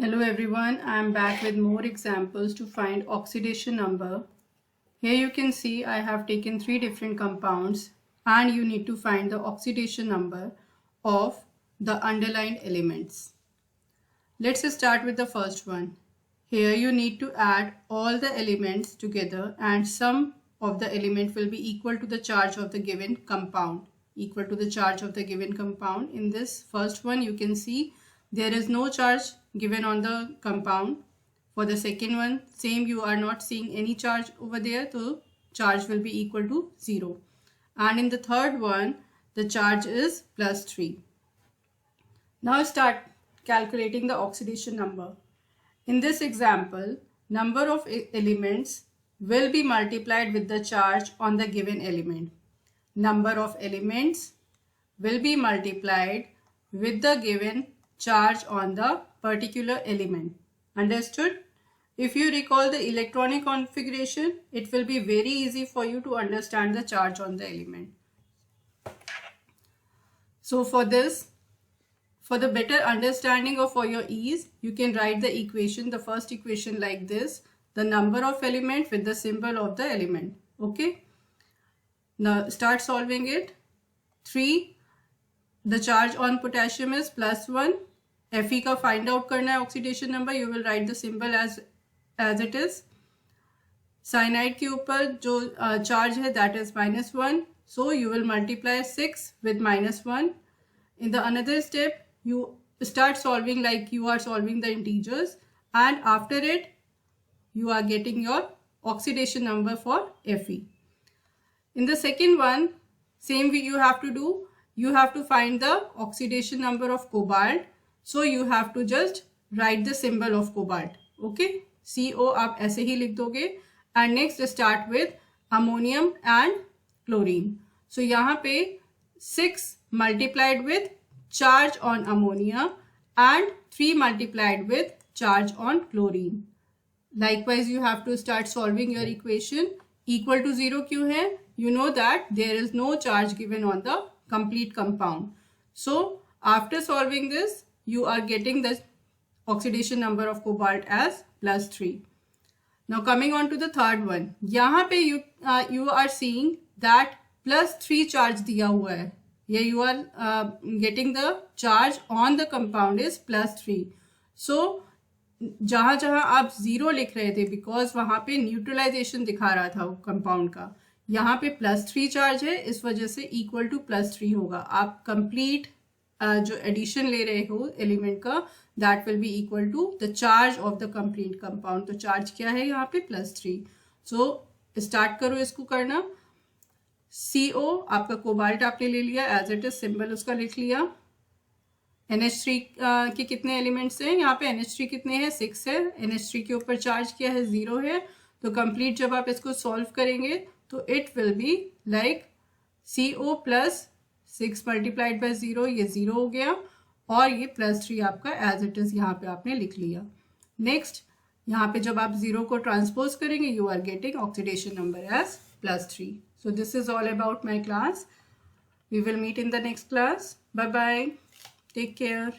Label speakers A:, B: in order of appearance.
A: Hello everyone, I am back with more examples to find oxidation number. Here you can see I have taken 3 different compounds and you need to find the oxidation number of the underlined elements. Let's start with the first one. Here you need to add all the elements together and sum of the element will be equal to the charge of the given compound. Equal to the charge of the given compound. In this first one you can see there is no charge given on the compound. For the second one, same, you are not seeing any charge over there, so charge will be equal to 0. And in the third one, the charge is +3. Now start calculating the oxidation number. In this example, number of elements will be multiplied with the charge on the given element. Number of elements will be multiplied with the given charge on the particular element. Understood? If you recall the electronic configuration, it will be very easy for you to understand the charge on the element. So for this, for the better understanding or for your ease, you can write the equation, the first equation like this, the number of element with the symbol of the element. Okay. Now start solving it. 3, the charge on potassium is +1. Fe का find out करना है oxidation number, you will write the symbol as it is. Cyanide के ऊपर जो charge है that is -1, so you will multiply 6 with -1. In the another step, you start solving like you are solving the integers, and after it you are getting your oxidation number for Fe. In the second one, same way you have to do. You have to find the oxidation number of cobalt. So you have to just write the symbol of cobalt. Okay, CO आप ऐसे ही लिख दोगे. And next start with ammonium and chlorine. So यहाँ पे 6 multiplied with charge on ammonia and 3 multiplied with charge on chlorine. Likewise, you have to start solving your equation. Equal to 0 क्यों है? You know that there is no charge given on the complete compound. So after solving this, you are getting the oxidation number of cobalt as +3. Now coming on to the third one, यहाँ पे you are seeing that +3 charge दिया हुआ है. Here you are getting the charge on the compound is +3. So जहाँ जहाँ आप 0 लिख रहे थे, बिकॉज वहाँ पे न्यूट्रलाइजेशन दिखा रहा था कंपाउंड का, यहाँ पे +3 चार्ज है, इस वजह से इक्वल टू +3 होगा. आप कंप्लीट जो एडिशन ले रहे हो एलिमेंट का, that will be equal to the charge of the complete compound. तो चार्ज क्या है यहाँ पे? +3. सो स्टार्ट करो इसको करना. CO आपका कोबाल्ट आपने ले लिया, एज इट इज सिंबल उसका लिख लिया. NH3 के कितने एलिमेंट्स हैं? यहाँ पे NH3 कितने हैं? 6 है. NH3 के ऊपर चार्ज क्या है? 0 है. तो कंप्लीट जब आप इसको सॉल्व करेंगे तो it will be like CO + 6 multiplied by 0, ये 0 हो गया, और ये +3 आपका एज इट इज यहाँ पे आपने लिख लिया. नेक्स्ट, यहाँ पे जब आप 0 को ट्रांसपोज करेंगे, you are getting oxidation number as +3. So this is all about my class. We will meet in the next class. Bye bye. Take care.